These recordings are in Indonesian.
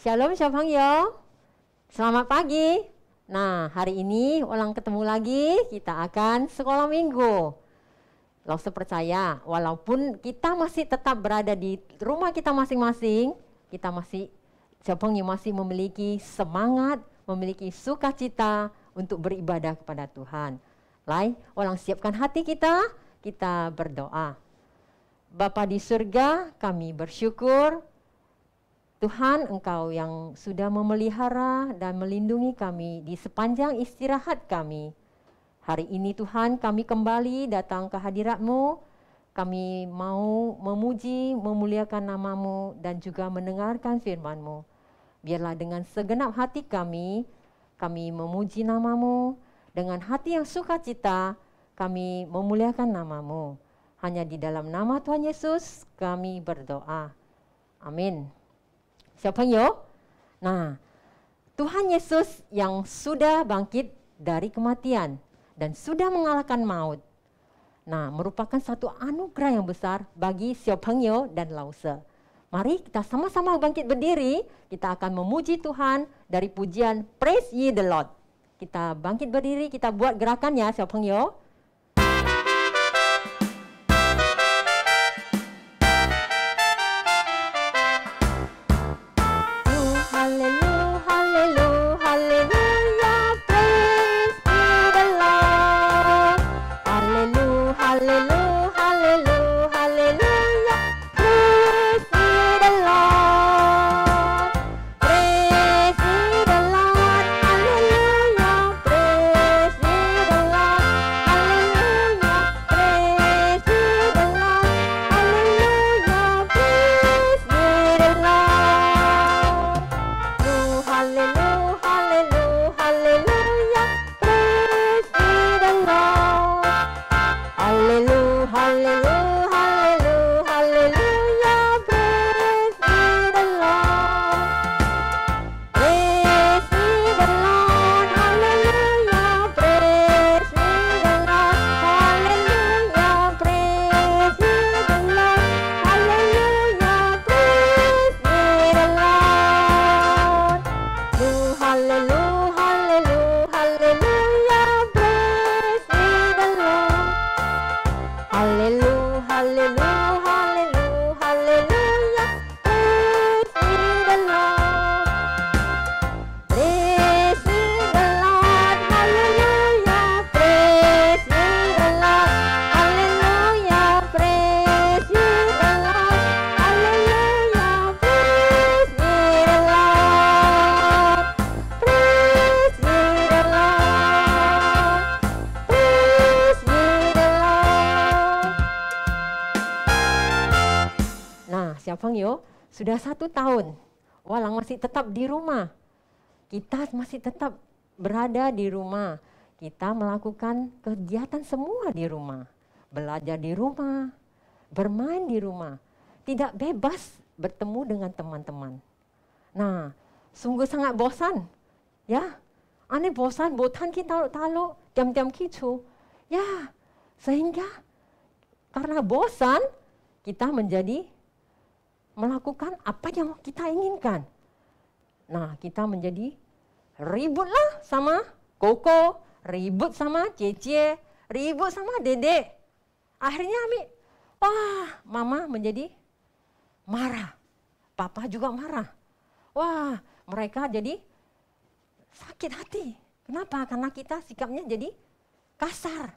Shalom 小朋友, selamat pagi. Nah, hari ini ulang ketemu lagi, kita akan sekolah minggu. Langsung percaya, walaupun kita masih tetap berada di rumah kita masing-masing, kita masih, 小朋友 masih memiliki semangat, memiliki sukacita untuk beribadah kepada Tuhan. Lai, ulang siapkan hati kita, kita berdoa. Bapa di surga, kami bersyukur Tuhan, Engkau yang sudah memelihara dan melindungi kami di sepanjang istirahat kami. Hari ini Tuhan, kami kembali datang ke hadirat-Mu. Kami mau memuji, memuliakan nama-Mu dan juga mendengarkan firman-Mu. Biarlah dengan segenap hati kami memuji nama-Mu. Dengan hati yang sukacita, kami memuliakan nama-Mu. Hanya di dalam nama Tuhan Yesus kami berdoa. Amin. 小朋友, nah, Tuhan Yesus yang sudah bangkit dari kematian dan sudah mengalahkan maut. Nah, merupakan satu anugerah yang besar bagi 小朋友 dan Lause. Mari kita sama-sama bangkit berdiri, kita akan memuji Tuhan dari pujian Praise Ye the Lord. Kita bangkit berdiri, kita buat gerakannya 小朋友. Sudah 1 tahun, walang masih tetap di rumah. Kita masih tetap berada di rumah. Kita melakukan kegiatan semua di rumah. Belajar di rumah, bermain di rumah. Tidak bebas bertemu dengan teman-teman. Nah, sungguh sangat bosan. Ya, aneh bosan, botan kita tahu, jam-jam kicu. Ya, sehingga karena bosan, kita menjadi melakukan apa yang kita inginkan. Nah, kita menjadi ributlah sama Koko, ribut sama Cece, ribut sama Dedek. Akhirnya wah, Mama menjadi marah. Papa juga marah. Wah, mereka jadi sakit hati. Kenapa? Karena kita sikapnya jadi kasar.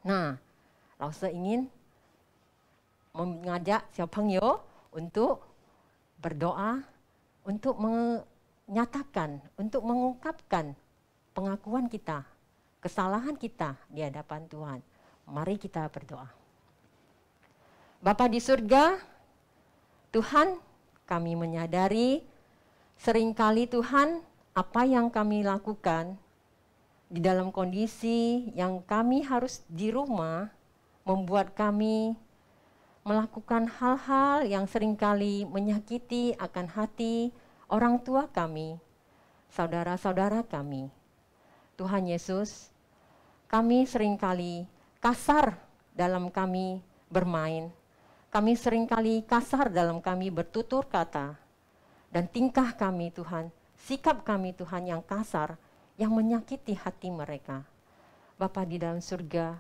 Nah, Lause ingin mengajak 小朋友 untuk berdoa, untuk menyatakan, untuk mengungkapkan pengakuan kita, kesalahan kita di hadapan Tuhan. Mari kita berdoa. Bapa di surga, Tuhan, kami menyadari seringkali Tuhan, apa yang kami lakukan di dalam kondisi yang kami harus di rumah, membuat kami melakukan hal-hal yang seringkali menyakiti akan hati orang tua kami, saudara-saudara kami. Tuhan Yesus, kami seringkali kasar dalam kami bermain. Kami seringkali kasar dalam kami bertutur kata. dan tingkah kami Tuhan, sikap kami Tuhan yang kasar, yang menyakiti hati mereka. Bapa di dalam surga,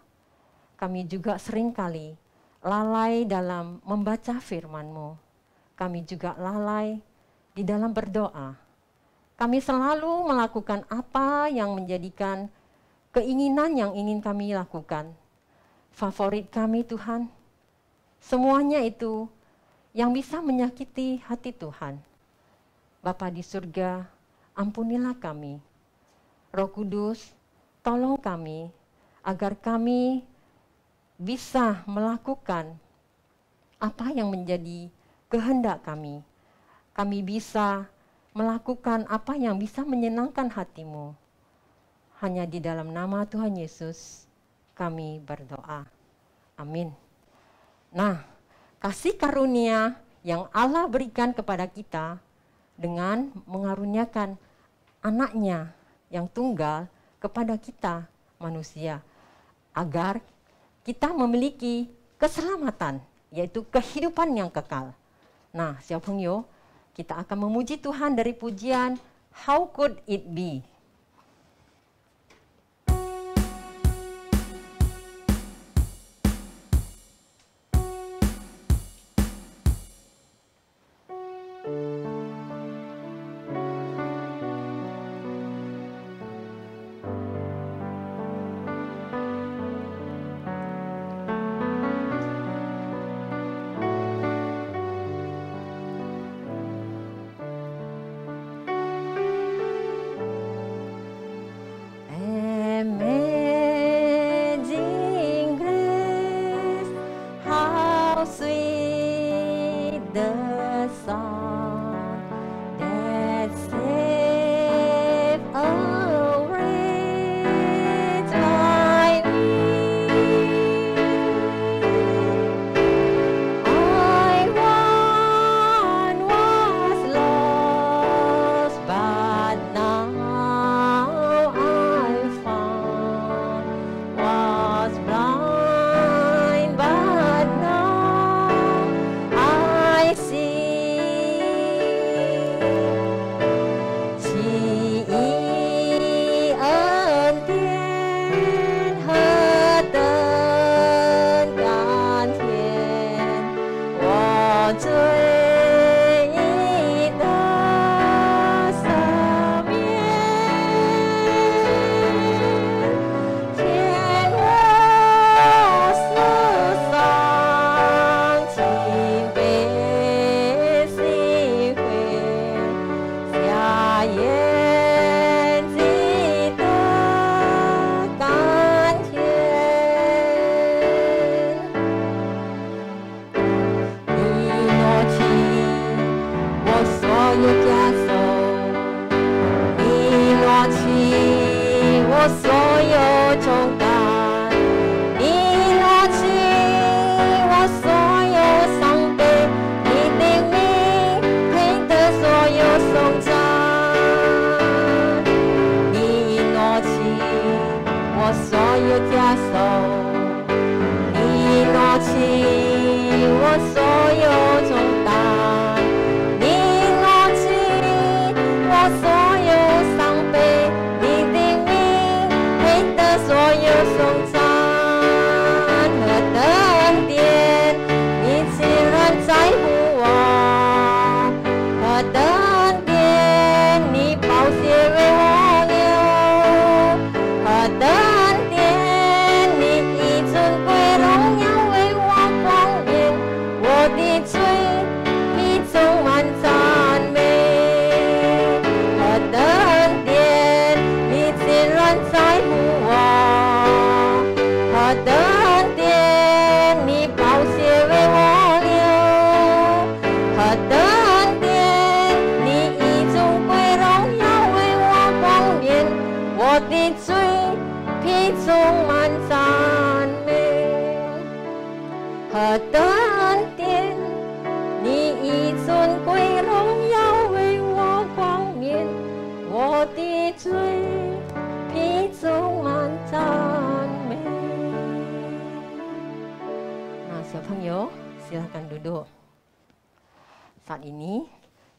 kami juga seringkali lalai dalam membaca firman-Mu. Kami juga lalai di dalam berdoa. Kami selalu melakukan apa yang menjadikan keinginan yang ingin kami lakukan. Favorit kami Tuhan, semuanya itu yang bisa menyakiti hati Tuhan. Bapa di surga, ampunilah kami. Roh Kudus, tolong kami agar kami bisa melakukan apa yang menjadi kehendak kami. Kami bisa melakukan apa yang bisa menyenangkan hati-Mu. Hanya di dalam nama Tuhan Yesus kami berdoa. Amin. Nah, kasih karunia yang Allah berikan kepada kita dengan mengaruniakan anaknya yang tunggal kepada kita manusia, agar kita memiliki keselamatan, yaitu kehidupan yang kekal. Nah, 小朋友, kita akan memuji Tuhan dari pujian How Could It Be?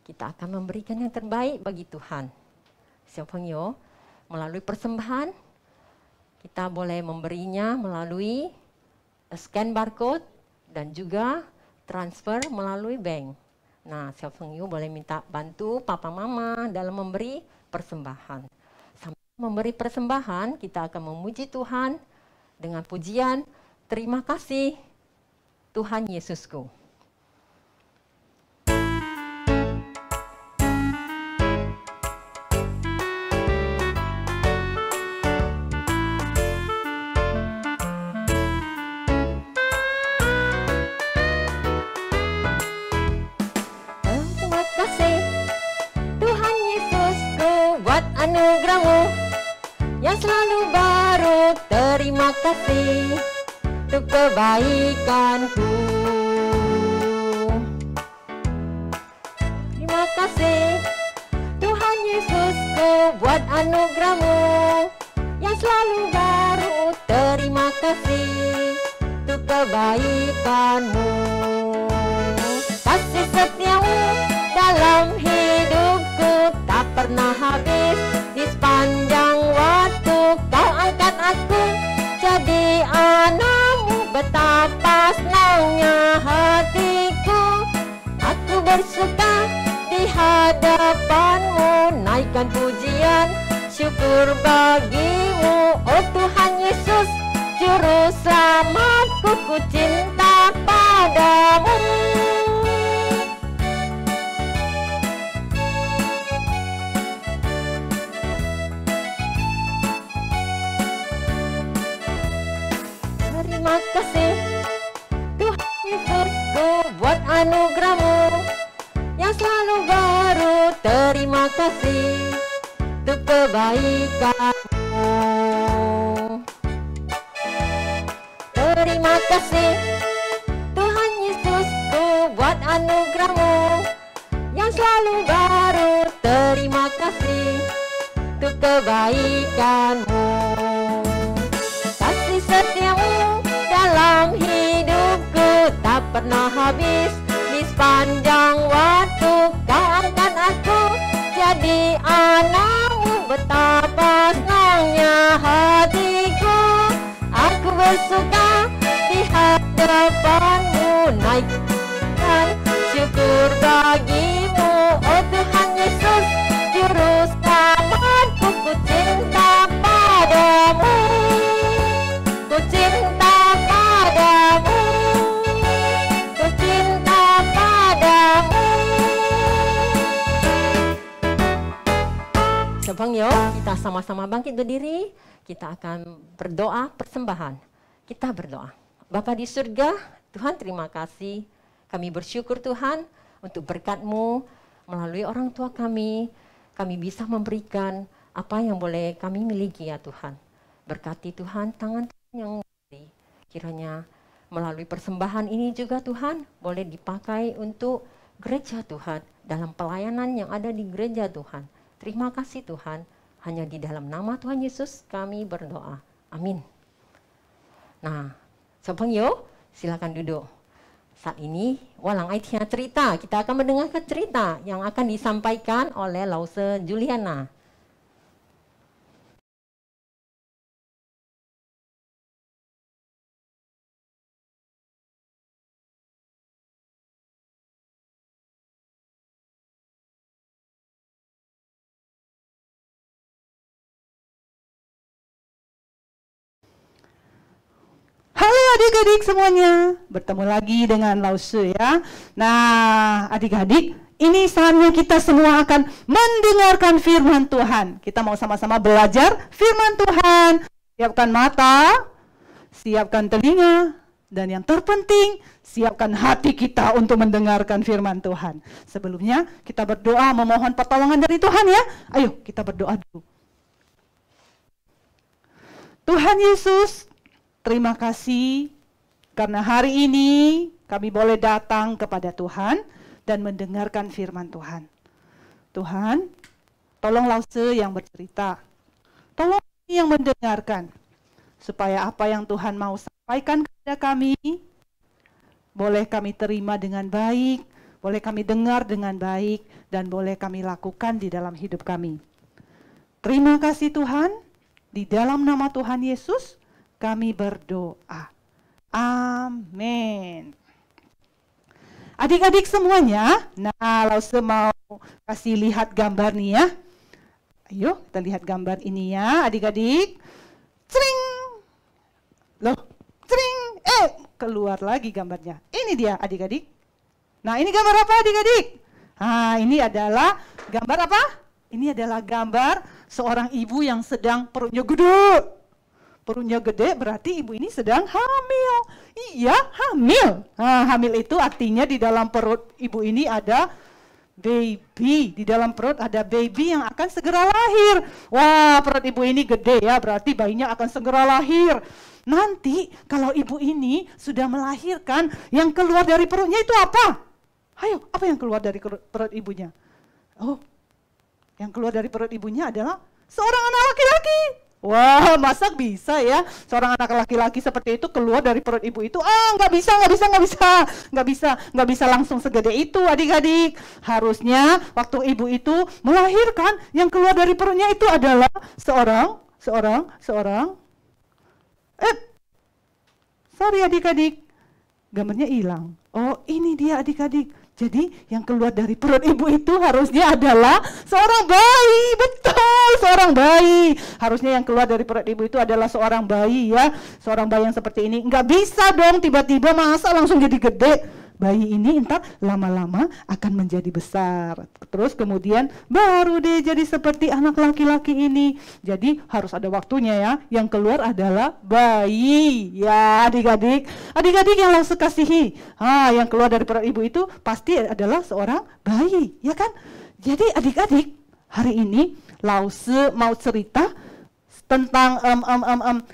kita akan memberikan yang terbaik bagi Tuhan. Siapanya, melalui persembahan, kita boleh memberinya melalui scan barcode dan juga transfer melalui bank. Nah, siapanya boleh minta bantu papa mama dalam memberi persembahan. Sambil memberi persembahan, kita akan memuji Tuhan dengan pujian, terima kasih Tuhan Yesusku. Terima kasih Tuhan Yesusku buat anugerah-Mu yang selalu baru. Terima kasih untuk kebaikanku. Terima kasih Tuhan Yesusku buat anugerah-Mu yang selalu baru. Terima kasih untuk kebaikan-Mu. Kasih setia-Mu dalam hidupku tak pernah habis. Di sepanjang waktu Kau angkat aku jadi anak-Mu. Betapa senangnya hatiku, aku bersuka di hadapan-Mu. Naikkan pujian syukur bagi-Mu, oh Tuhan Yesus Juru Selamatku, ku cinta padamu. Terima kasih Tuhan Yesusku buat anugerah-Mu yang selalu baru. Terima kasih untuk kebaikan-Mu. Terima kasih Tuhan Yesusku buat anugerah-Mu yang selalu baru. Terima kasih untuk kebaikan-Mu. Kasih setia-Mu dalam hidupku tak pernah habis. Di sepanjang waktu Kau angkat aku jadi anak-Mu. Betapa senangnya hatiku, aku bersuka di hadapan-Mu. Naikkan syukur bagi-Mu, oh Tuhan Yesus Juru Selamatku, ku cinta padamu. Ku cinta padamu, ku cinta padamu. Sebangyo, kita sama-sama bangkit berdiri. Kita akan berdoa persembahan. Kita berdoa. Bapa di surga, Tuhan terima kasih. Kami bersyukur Tuhan untuk berkat-Mu melalui orang tua kami. Kami bisa memberikan apa yang boleh kami miliki ya Tuhan. Berkati Tuhan tangan yang beri. Kiranya melalui persembahan ini juga Tuhan boleh dipakai untuk gereja Tuhan. Dalam pelayanan yang ada di gereja Tuhan. Terima kasih Tuhan. Hanya di dalam nama Tuhan Yesus kami berdoa. Amin. Nah, Sobangyo, silakan duduk. Saat ini, walang aitia cerita. Kita akan mendengarkan cerita yang akan disampaikan oleh Lause Juliana. Halo adik-adik semuanya, bertemu lagi dengan Lause ya. Nah adik-adik, ini saatnya kita semua akan mendengarkan firman Tuhan. Kita mau sama-sama belajar firman Tuhan. Siapkan mata, siapkan telinga, dan yang terpenting, siapkan hati kita untuk mendengarkan firman Tuhan. Sebelumnya kita berdoa memohon pertolongan dari Tuhan ya. Ayo kita berdoa dulu. Tuhan Yesus, terima kasih karena hari ini kami boleh datang kepada Tuhan dan mendengarkan firman Tuhan. Tuhan, tolong Lause yang bercerita, tolong kami yang mendengarkan, supaya apa yang Tuhan mau sampaikan kepada kami, boleh kami terima dengan baik, boleh kami dengar dengan baik, dan boleh kami lakukan di dalam hidup kami. Terima kasih Tuhan, di dalam nama Tuhan Yesus kami berdoa. Amin. Adik-adik semuanya, nah Lause mau kasih lihat gambar nih ya. Ayo kita lihat gambar ini ya adik-adik. Cring. Loh, cring. Keluar lagi gambarnya. Ini dia adik-adik. Nah ini gambar apa adik-adik? Nah ini adalah gambar apa? Ini adalah gambar seorang ibu yang sedang perutnya gede. Perutnya gede berarti ibu ini sedang hamil. Iya, hamil. Nah, hamil itu artinya di dalam perut ibu ini ada baby. Di dalam perut ada baby yang akan segera lahir. Wah, perut ibu ini gede ya, berarti bayinya akan segera lahir. Nanti kalau ibu ini sudah melahirkan, yang keluar dari perutnya itu apa? Ayo, apa yang keluar dari perut ibunya? Oh, yang keluar dari perut ibunya adalah seorang anak laki-laki. Wah, masa bisa ya seorang anak laki-laki seperti itu keluar dari perut ibu itu? Nggak bisa langsung segede itu adik-adik. Harusnya waktu ibu itu melahirkan, yang keluar dari perutnya itu adalah sorry adik-adik, gambarnya hilang. Oh, ini dia adik-adik. Jadi yang keluar dari perut ibu itu harusnya adalah seorang bayi. Betul, seorang bayi. Harusnya yang keluar dari perut ibu itu adalah seorang bayi ya. Seorang bayi yang seperti ini. Nggak bisa dong tiba-tiba masa langsung jadi gede. Bayi ini entar lama-lama akan menjadi besar. Terus kemudian baru deh jadi seperti anak laki-laki ini. Jadi harus ada waktunya ya. Yang keluar adalah bayi. Ya adik-adik. Adik-adik yang langsung kasihi. Yang keluar dari perut ibu itu pasti adalah seorang bayi. Ya kan? Jadi adik-adik hari ini Lause mau cerita tentang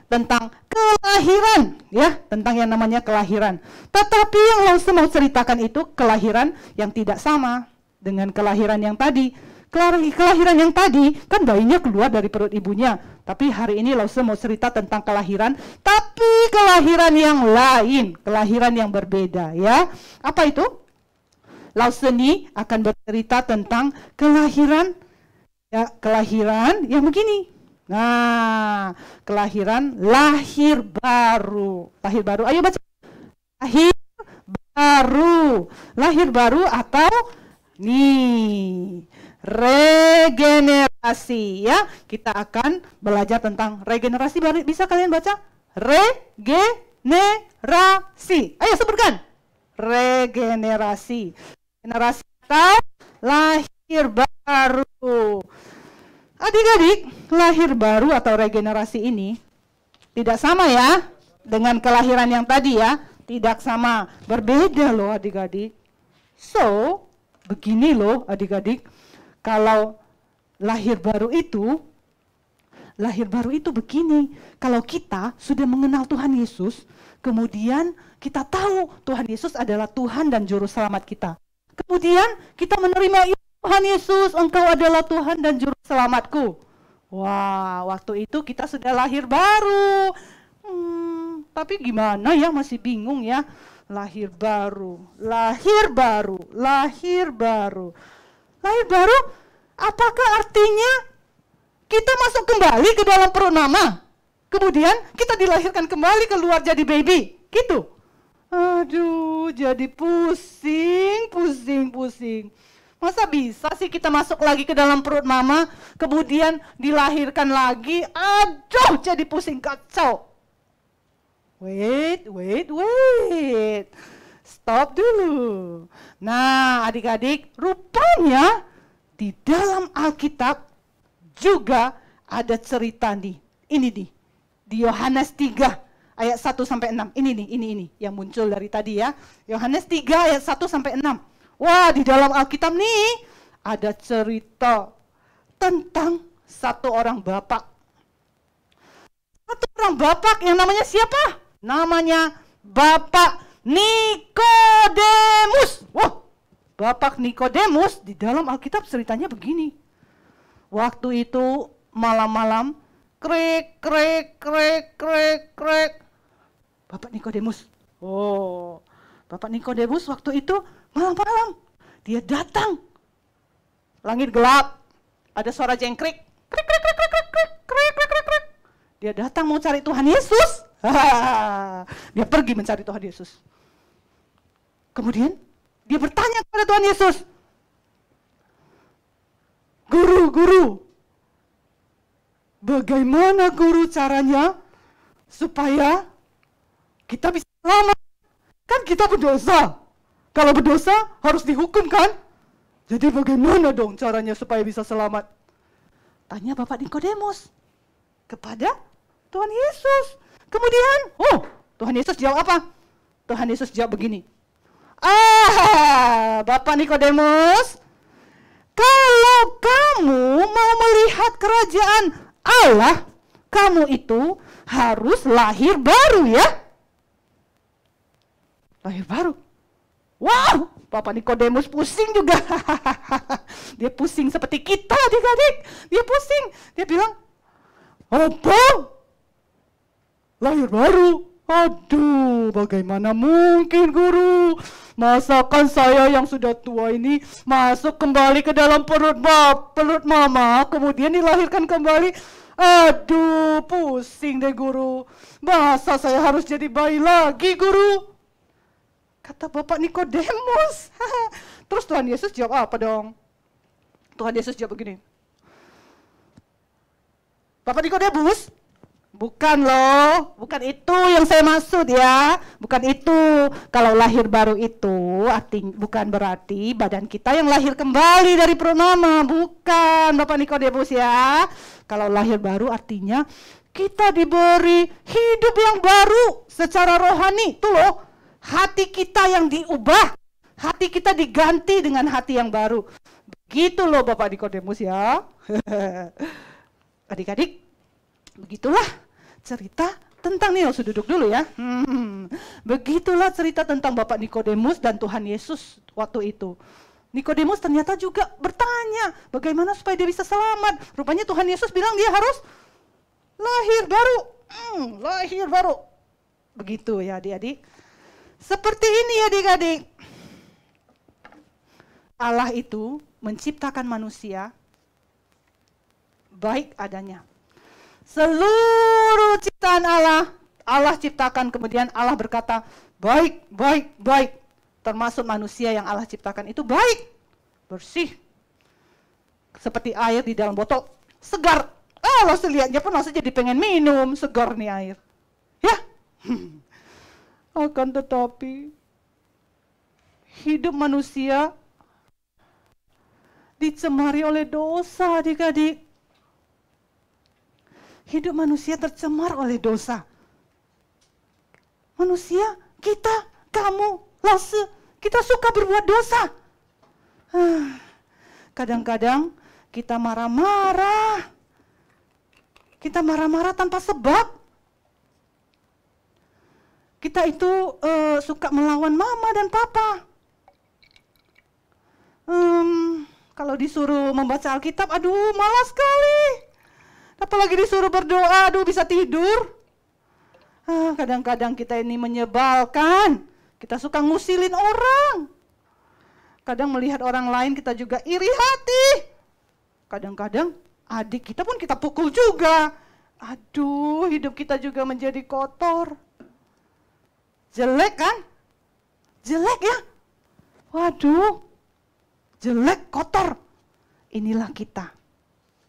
tentang kelahiran ya, tentang yang namanya kelahiran. Tetapi yang Lause mau ceritakan itu kelahiran yang tidak sama dengan kelahiran yang tadi. Kelahiran yang tadi kan bayinya keluar dari perut ibunya. Tapi hari ini Lause mau cerita tentang kelahiran, tapi kelahiran yang lain, kelahiran yang berbeda ya. Apa itu? Lause ini akan bercerita tentang kelahiran yang begini. Nah, kelahiran lahir baru. Lahir baru, ayo baca. Lahir baru. Lahir baru atau nih, regenerasi ya. Kita akan belajar tentang regenerasi. Bisa kalian baca? Regenerasi. Ayo sebutkan. Regenerasi. Regenerasi atau lahir baru. Adik-adik, lahir baru atau regenerasi ini tidak sama ya dengan kelahiran yang tadi ya. Tidak sama, berbeda loh adik-adik. So, begini loh adik-adik. Kalau lahir baru itu begini. Kalau kita sudah mengenal Tuhan Yesus, kemudian kita tahu Tuhan Yesus adalah Tuhan dan Juru Selamat kita. Kemudian kita menerima Tuhan Yesus, Engkau adalah Tuhan dan Juru Selamatku. Wah, waktu itu kita sudah lahir baru. Tapi gimana ya, masih bingung ya. Lahir baru. Lahir baru, apakah artinya kita masuk kembali ke dalam perut mama? Kemudian kita dilahirkan kembali keluar jadi baby, gitu? Aduh, jadi pusing. Masa bisa sih kita masuk lagi ke dalam perut mama, kemudian dilahirkan lagi? Aduh, jadi pusing kacau. Wait. Stop dulu. Nah, adik-adik, rupanya di dalam Alkitab juga ada cerita nih. Ini nih, di Yohanes 3 ayat 1-6. Ini yang muncul dari tadi ya. Yohanes 3 ayat 1-6. Wah, di dalam Alkitab nih ada cerita tentang satu orang bapak. Satu orang bapak yang namanya siapa? Namanya Bapak Nikodemus. Wah, Bapak Nikodemus di dalam Alkitab ceritanya begini. Waktu itu malam-malam, krek. Bapak Nikodemus. Oh, Bapak Nikodemus waktu itu malam-malam Dia datang. Langit gelap. Ada suara jengkrik. Krik, krik, krik, krik, krik, krik, krik, krik, krik, krik. Dia datang mau cari Tuhan Yesus. Dia pergi mencari Tuhan Yesus. Kemudian dia bertanya kepada Tuhan Yesus, Guru, guru, bagaimana guru caranya supaya kita bisa selamat? Kan kita berdosa. Kalau berdosa harus dihukum kan? Jadi bagaimana dong caranya supaya bisa selamat? Tanya Bapak Nikodemus kepada Tuhan Yesus. Kemudian, Tuhan Yesus jawab apa? Tuhan Yesus jawab begini. Bapak Nikodemus, kalau kamu mau melihat kerajaan Allah, kamu itu harus lahir baru ya. Lahir baru. Wow, Bapak Nikodemus pusing juga. Dia pusing seperti kita adik-adik. Dia pusing. Dia bilang, apa? Lahir baru? Aduh, bagaimana mungkin guru? Masakan saya yang sudah tua ini masuk kembali ke dalam perut mama, kemudian dilahirkan kembali. Aduh, pusing deh guru. Masa saya harus jadi bayi lagi guru? Kata Bapak Nikodemus. Terus Tuhan Yesus jawab apa dong? Tuhan Yesus jawab begini. Bapak Nikodemus, bukan loh, bukan itu yang saya maksud ya. Bukan itu. Kalau lahir baru itu bukan berarti badan kita yang lahir kembali dari perut mama. Bukan Bapak Nikodemus ya. Kalau lahir baru artinya kita diberi hidup yang baru secara rohani. Tuh loh, hati kita yang diubah. Hati kita diganti dengan hati yang baru. Begitu loh Bapak Nikodemus ya. Adik-adik, begitulah cerita tentang nih, harus duduk dulu ya. Begitulah cerita tentang Bapak Nikodemus dan Tuhan Yesus waktu itu. Nikodemus ternyata juga bertanya, bagaimana supaya dia bisa selamat? Rupanya Tuhan Yesus bilang dia harus lahir baru. Lahir baru. Begitu ya adik-adik. Seperti ini adik-adik. Allah itu menciptakan manusia baik adanya. Seluruh ciptaan Allah ciptakan, kemudian Allah berkata, baik, baik, baik. Termasuk manusia yang Allah ciptakan itu baik, bersih. Seperti air di dalam botol, segar. Kalau lihatnya pun langsung jadi pengen minum, segar nih air. Ya, akan tetapi, hidup manusia dicemari oleh dosa adik-adik. Hidup manusia tercemar oleh dosa. Manusia, kita, kamu, Lause, kita suka berbuat dosa. Kadang-kadang kita marah-marah. Kita marah-marah tanpa sebab. Kita itu suka melawan mama dan papa. Kalau disuruh membaca Alkitab, aduh malas sekali. Apalagi disuruh berdoa, aduh bisa tidur. Kadang-kadang kita ini menyebalkan. Kita suka ngusilin orang. Kadang melihat orang lain kita juga iri hati. Kadang-kadang adik kita pun kita pukul juga. Aduh, hidup kita juga menjadi kotor. Jelek kan? Jelek ya? Waduh, jelek, kotor. Inilah kita.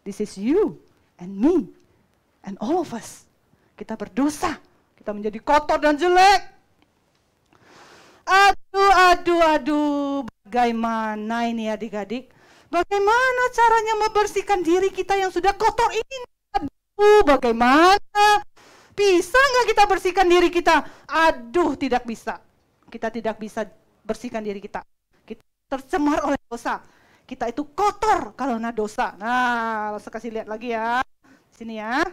This is you and me and all of us. Kita berdosa. Kita menjadi kotor dan jelek. Aduh. Bagaimana ini adik-adik? Bagaimana caranya membersihkan diri kita yang sudah kotor ini? Aduh, bagaimana? Bisa nggak kita bersihkan diri kita? Aduh, tidak bisa. Kita tidak bisa bersihkan diri kita. Kita tercemar oleh dosa. Kita itu kotor karena dosa. Nah, saya kasih lihat lagi ya. Sini ya.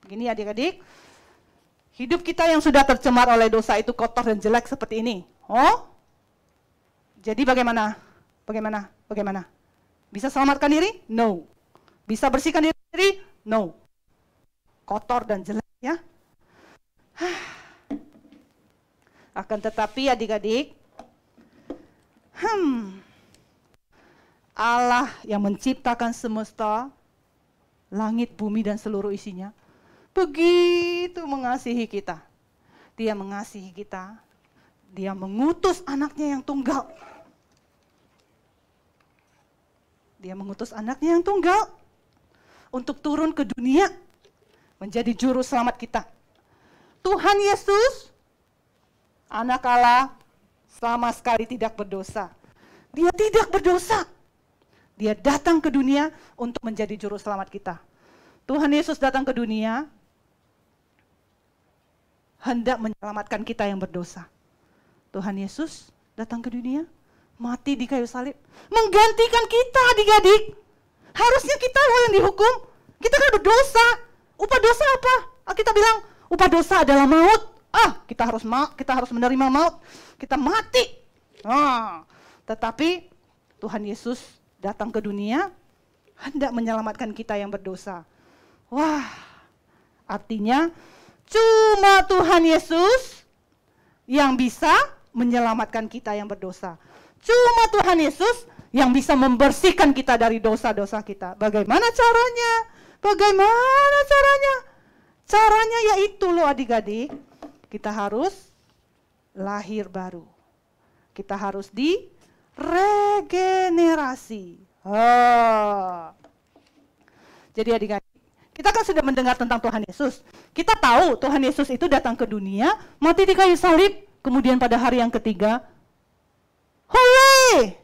Begini adik-adik. Hidup kita yang sudah tercemar oleh dosa itu kotor dan jelek seperti ini. Oh? Jadi bagaimana? Bagaimana? Bisa selamatkan diri? No. Bisa bersihkan diri? No. Kotor dan jelek ya. Akan tetapi adik-adik, Allah yang menciptakan semesta, langit, bumi, dan seluruh isinya, begitu mengasihi kita. Dia mengasihi kita. Dia mengutus anaknya yang tunggal. Dia mengutus anaknya yang tunggal untuk turun ke dunia menjadi juru selamat kita. Tuhan Yesus, anak Allah, sama sekali tidak berdosa. Dia tidak berdosa. Dia datang ke dunia untuk menjadi juru selamat kita. Tuhan Yesus datang ke dunia hendak menyelamatkan kita yang berdosa. Tuhan Yesus datang ke dunia, mati di kayu salib, menggantikan kita adik-adik. Harusnya kita yang dihukum. Kita kan berdosa. Upah dosa apa? Kita bilang upah dosa adalah maut. Kita harus menerima maut. Kita mati. Tetapi Tuhan Yesus datang ke dunia hendak menyelamatkan kita yang berdosa. Wah, artinya cuma Tuhan Yesus yang bisa menyelamatkan kita yang berdosa. Cuma Tuhan Yesus yang bisa membersihkan kita dari dosa-dosa kita. Bagaimana caranya? Bagaimana caranya? Caranya yaitu loh adik-adik, kita harus lahir baru. Kita harus diregenerasi. Jadi adik-adik, kita kan sudah mendengar tentang Tuhan Yesus. Kita tahu Tuhan Yesus itu datang ke dunia, mati di kayu salib, kemudian pada hari yang ketiga, hore!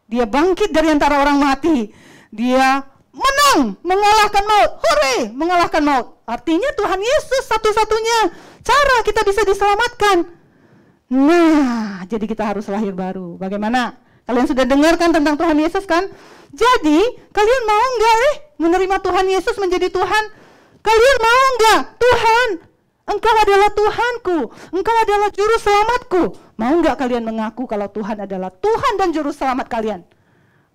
Dia bangkit dari antara orang mati. Dia menang, mengalahkan maut. Hore! Mengalahkan maut. Artinya Tuhan Yesus satu-satunya cara kita bisa diselamatkan. Nah, jadi kita harus lahir baru. Bagaimana? Kalian sudah dengarkan tentang Tuhan Yesus kan? Jadi, kalian mau enggak menerima Tuhan Yesus menjadi Tuhan? Kalian mau enggak? Tuhan, Engkau adalah Tuhanku, Engkau adalah juru selamatku. Mau enggak kalian mengaku kalau Tuhan adalah Tuhan dan juru selamat kalian?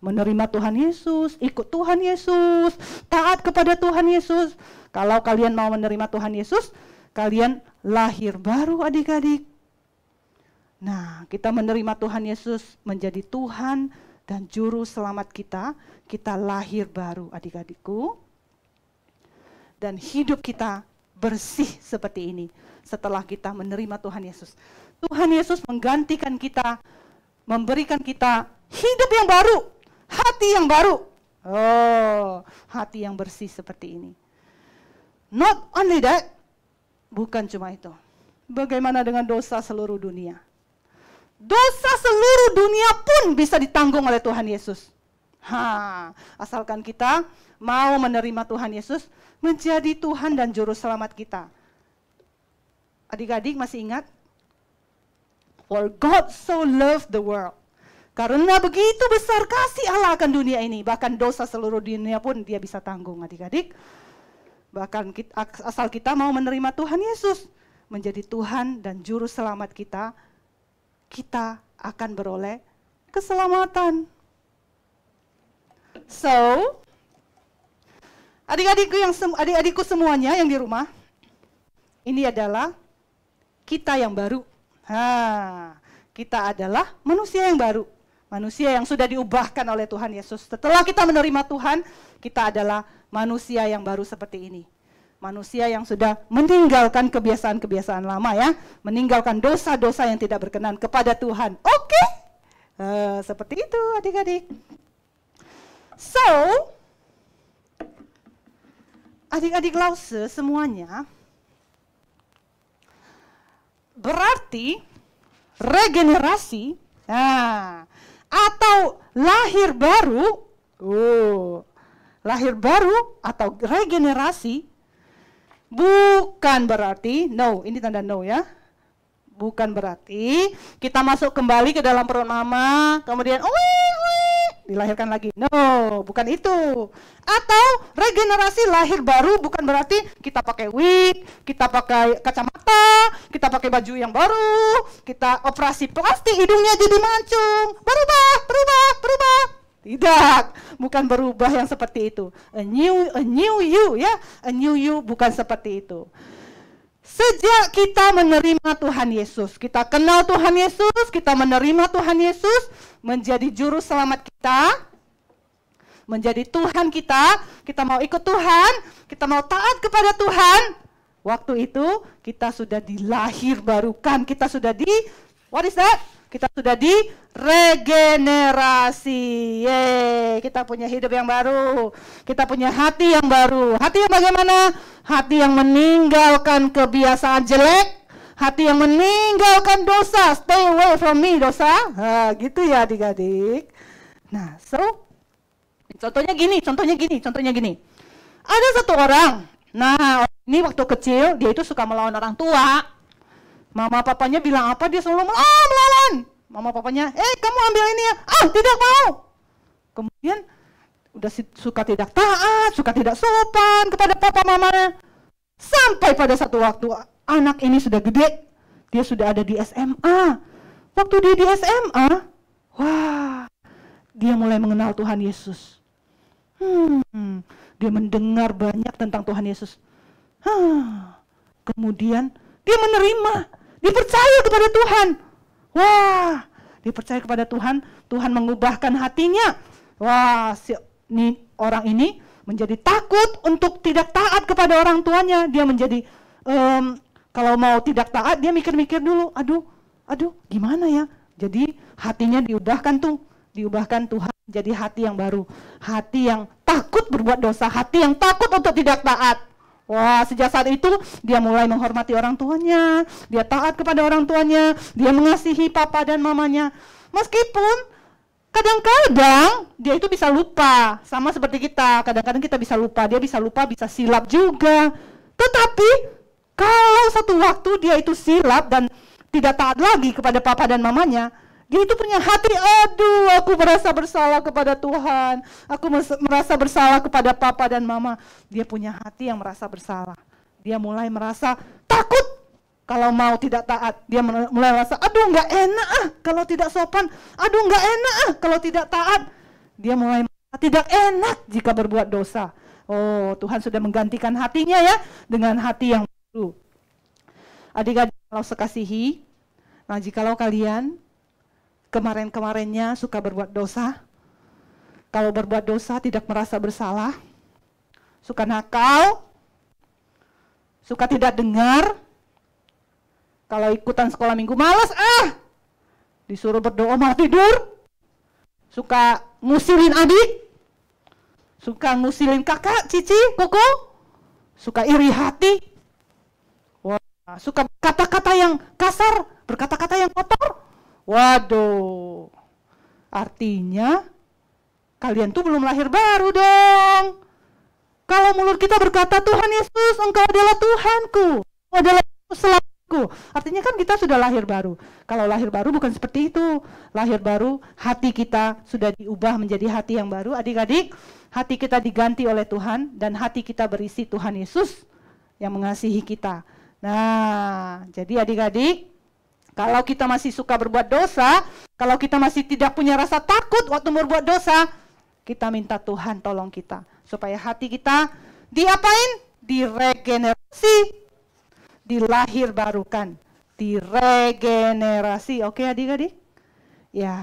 Menerima Tuhan Yesus, ikut Tuhan Yesus, taat kepada Tuhan Yesus. Kalau kalian mau menerima Tuhan Yesus, kalian lahir baru adik-adik. Nah, kita menerima Tuhan Yesus menjadi Tuhan dan juru selamat kita. Kita lahir baru adik-adikku. Dan hidup kita bersih seperti ini setelah kita menerima Tuhan Yesus. Tuhan Yesus menggantikan kita, memberikan kita hidup yang baru, hati yang baru. Hati yang bersih seperti ini. Not only that, bukan cuma itu. Bagaimana dengan dosa seluruh dunia? Dosa seluruh dunia pun bisa ditanggung oleh Tuhan Yesus. Asalkan kita mau menerima Tuhan Yesus menjadi Tuhan dan juru selamat kita. Adik-adik masih ingat? For God so loved the world. Karena begitu besar kasih Allah akan dunia ini, bahkan dosa seluruh dunia pun dia bisa tanggung adik-adik. Bahkan asal kita mau menerima Tuhan Yesus menjadi Tuhan dan juru selamat kita, kita akan beroleh keselamatan. So, adik-adikku semuanya yang di rumah, ini adalah kita yang baru. Kita adalah manusia yang baru. Manusia yang sudah diubahkan oleh Tuhan Yesus. Setelah kita menerima Tuhan, kita adalah manusia yang baru seperti ini. Manusia yang sudah meninggalkan kebiasaan-kebiasaan lama ya. Meninggalkan dosa-dosa yang tidak berkenan kepada Tuhan. Oke? Seperti itu adik-adik. So, adik-adik Lause semuanya, berarti regenerasi atau lahir baru atau regenerasi bukan berarti, no, ini tanda no ya, bukan berarti kita masuk kembali ke dalam perut mama, kemudian dilahirkan lagi. No, bukan itu. Atau regenerasi lahir baru bukan berarti kita pakai wig, kita pakai kacamata, kita pakai baju yang baru, kita operasi plastik hidungnya jadi mancung. Berubah. Tidak, bukan berubah yang seperti itu. A new you ya, a new you bukan seperti itu. Sejak kita menerima Tuhan Yesus, kita kenal Tuhan Yesus, kita menerima Tuhan Yesus menjadi juru selamat kita, menjadi Tuhan kita mau ikut Tuhan, kita mau taat kepada Tuhan. Waktu itu kita sudah dilahir barukan, kita sudah what is that? Kita sudah diregenerasi. Yeay, kita punya hidup yang baru. Kita punya hati yang baru. Hati yang bagaimana? Hati yang meninggalkan kebiasaan jelek. Hati yang meninggalkan dosa. Stay away from me, dosa. Gitu ya adik-adik. Nah, contohnya gini. Ada satu orang. Nah, ini waktu kecil dia itu suka melawan orang tua. Mama papanya bilang apa, dia selalu melawan. Mama papanya, kamu ambil ini ya. Tidak mau. Kemudian udah suka tidak taat, suka tidak sopan kepada papa mamanya. Sampai pada satu waktu anak ini sudah gede, dia sudah ada di SMA. Waktu dia di SMA, dia mulai mengenal Tuhan Yesus. Dia mendengar banyak tentang Tuhan Yesus. Kemudian dia menerima, dia percaya kepada Tuhan. Dia percaya kepada Tuhan, Tuhan mengubahkan hatinya. Orang ini menjadi takut untuk tidak taat kepada orang tuanya. Dia menjadi, kalau mau tidak taat, dia mikir-mikir dulu, aduh, gimana ya? Jadi hatinya diubahkan Tuhan. Jadi hati yang baru, hati yang takut berbuat dosa, hati yang takut untuk tidak taat. Sejak saat itu dia mulai menghormati orang tuanya, dia taat kepada orang tuanya, dia mengasihi papa dan mamanya. Meskipun kadang-kadang dia itu bisa lupa, sama seperti kita, kadang-kadang kita bisa lupa, dia bisa lupa, bisa silap juga. Tetapi kalau satu waktu dia itu silap dan tidak taat lagi kepada papa dan mamanya, dia itu punya hati, aku merasa bersalah kepada Tuhan. Aku merasa bersalah kepada papa dan mama. Dia punya hati yang merasa bersalah. Dia mulai merasa takut kalau mau tidak taat. Dia mulai merasa, nggak enak kalau tidak sopan. Nggak enak kalau tidak taat. Dia mulai merasa tidak enak jika berbuat dosa. Tuhan sudah menggantikan hatinya ya dengan hati yang baru. Adik-adik kalau sekasihi, jikalau kalian kemarin-kemarinnya suka berbuat dosa, kalau berbuat dosa tidak merasa bersalah, suka nakal, suka tidak dengar, kalau ikutan sekolah minggu malas, disuruh berdoa malah tidur, suka ngusilin adik, suka ngusilin kakak, cici, koko, suka iri hati, suka kata-kata yang kasar, berkata-kata yang kotor. Waduh, artinya kalian tuh belum lahir baru dong. Kalau mulut kita berkata, Tuhan Yesus, Engkau adalah Tuhanku, Engkau adalah selamatku, artinya kan kita sudah lahir baru. Kalau lahir baru bukan seperti itu. Lahir baru, hati kita sudah diubah menjadi hati yang baru. Adik-adik, hati kita diganti oleh Tuhan dan hati kita berisi Tuhan Yesus yang mengasihi kita. Nah, jadi adik-adik, kalau kita masih suka berbuat dosa, kalau kita masih tidak punya rasa takut waktu berbuat dosa, kita minta Tuhan tolong kita. Supaya hati kita diapain? Diregenerasi, dilahir barukan, diregenerasi. Oke adik-adik? Ya,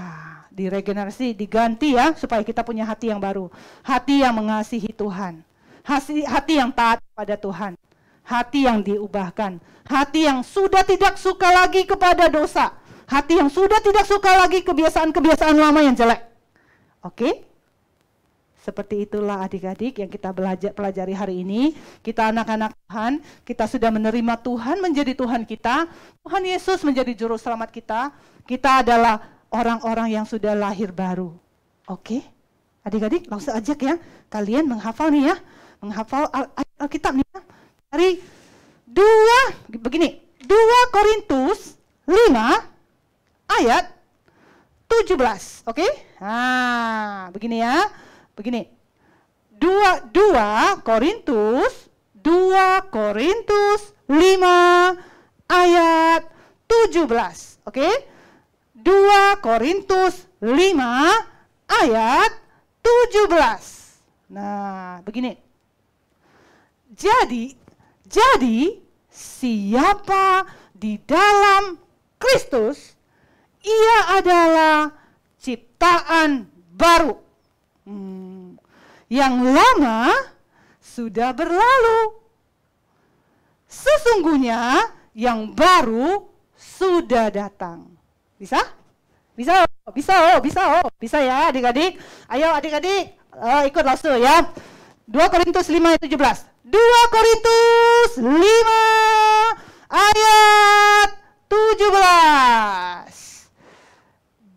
diregenerasi, diganti ya, supaya kita punya hati yang baru. Hati yang mengasihi Tuhan. Hati yang taat pada Tuhan. Hati yang diubahkan, hati yang sudah tidak suka lagi kepada dosa, hati yang sudah tidak suka lagi kebiasaan-kebiasaan lama yang jelek. Oke? Seperti itulah adik-adik yang kita pelajari hari ini. Kita anak-anak Tuhan, kita sudah menerima Tuhan menjadi Tuhan kita, Tuhan Yesus menjadi juru selamat kita. Kita adalah orang-orang yang sudah lahir baru. Oke? Adik-adik, langsung ajak ya, kalian menghafal nih ya, menghafal Alkitab nih ya. Dari 2 Korintus 5 ayat 17, oke? Begini ya, begini. 2 Korintus 5 ayat 17, oke? 2 Korintus 5 ayat 17. Nah, begini. Jadi siapa di dalam Kristus, ia adalah ciptaan baru. Yang lama sudah berlalu. Sesungguhnya yang baru sudah datang. Bisa? Bisa, bisa ya adik-adik. Ayo adik-adik, ikut langsung ya. 2 Korintus 5 ayat 17. 2 Korintus 5 ayat 17.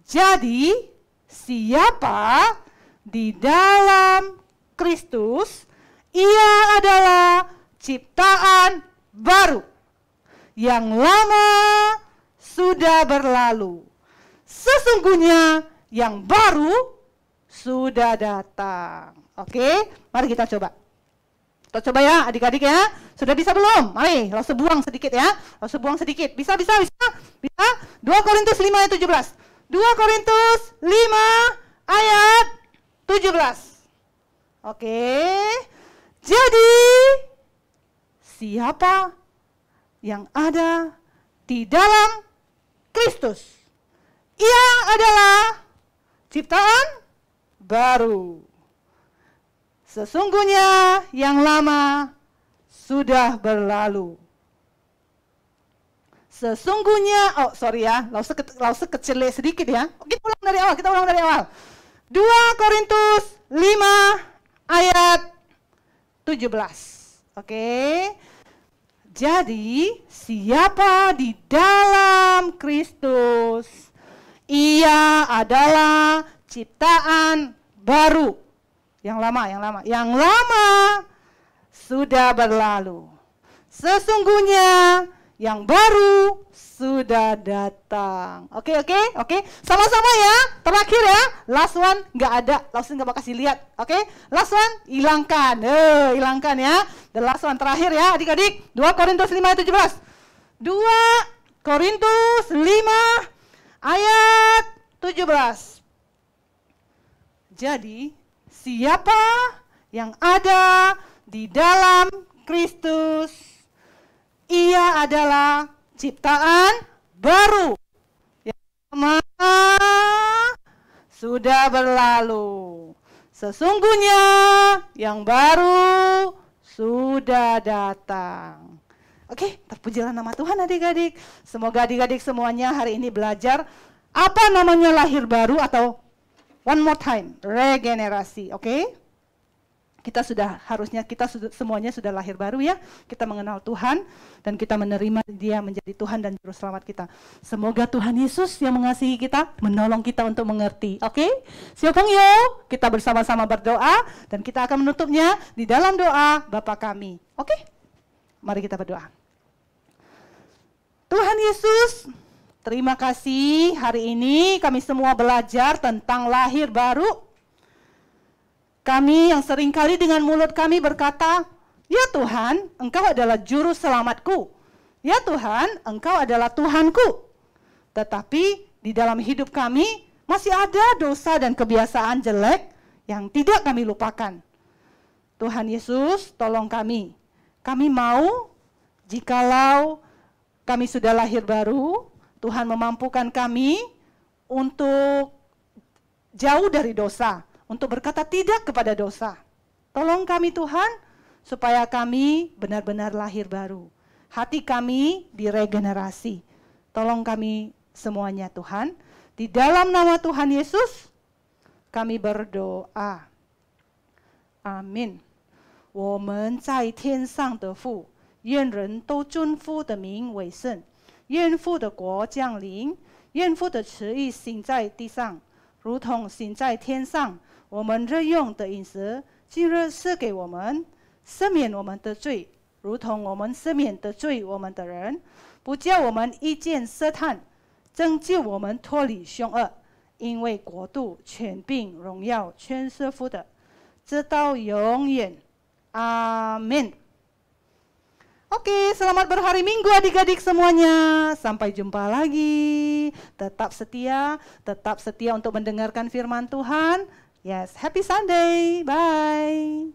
Jadi, siapa di dalam Kristus, ia adalah ciptaan baru. Yang lama sudah berlalu. Sesungguhnya yang baru sudah datang. Oke, mari kita coba. Kita coba ya adik-adik ya. Sudah bisa belum? Mari, langsung buang sedikit ya. Langsung buang sedikit. Bisa? 2 Korintus 5 ayat 17. 2 Korintus 5 ayat 17. Oke. Jadi, siapa yang ada di dalam Kristus, ia adalah ciptaan baru. Sesungguhnya yang lama sudah berlalu. Sesungguhnya, langsung kecil sedikit ya. Kita ulang dari awal. 2 Korintus 5 ayat 17. Oke. Jadi, siapa di dalam Kristus, ia adalah ciptaan baru. Yang lama sudah berlalu. Sesungguhnya yang baru sudah datang. Oke. Sama-sama ya. Terakhir ya. Last one nggak ada. Last one nggak bakal kasih lihat. Oke. Last one hilangkan. Hilangkan ya. The last one terakhir ya adik-adik. 2 Korintus 5 ayat 17. 2 Korintus 5 ayat 17. Jadi, siapa yang ada di dalam Kristus, ia adalah ciptaan baru. Yang lama sudah berlalu. Sesungguhnya yang baru sudah datang. Oke, terpujilah nama Tuhan adik-adik. Semoga adik-adik semuanya hari ini belajar apa namanya lahir baru atau one more time, regenerasi. Oke? Semuanya sudah lahir baru ya. Kita mengenal Tuhan dan kita menerima Dia menjadi Tuhan dan Juru Selamat kita. Semoga Tuhan Yesus yang mengasihi kita menolong kita untuk mengerti. Oke? Siapang yuk, kita bersama-sama berdoa dan kita akan menutupnya di dalam doa Bapa kami. Oke? Mari kita berdoa. Tuhan Yesus, terima kasih hari ini kami semua belajar tentang lahir baru. Kami yang seringkali dengan mulut kami berkata, ya Tuhan, Engkau adalah Juru Selamatku. Ya Tuhan, Engkau adalah Tuhanku. Tetapi di dalam hidup kami masih ada dosa dan kebiasaan jelek yang tidak kami lupakan. Tuhan Yesus, tolong kami. Kami mau, jikalau kami sudah lahir baru, Tuhan memampukan kami untuk jauh dari dosa, untuk berkata tidak kepada dosa. Tolong kami Tuhan, supaya kami benar-benar lahir baru. Hati kami diregenerasi. Tolong kami semuanya Tuhan. Di dalam nama Tuhan Yesus, kami berdoa. Amin. 我们在天上的父，愿人都尊父的名为圣。愿父的国降临，愿父的旨意行在地上，如同行在天上。我们日用的饮食，今日赐给我们，赦免我们的罪，如同我们赦免得罪我们的人，不叫我们遇见试探，拯救我们脱离凶恶。因为国度、权柄、荣耀全是父的，直到永远。Amin. Oke, selamat berhari Minggu adik-adik semuanya. Sampai jumpa lagi. Tetap setia untuk mendengarkan firman Tuhan. Yes, happy Sunday. Bye.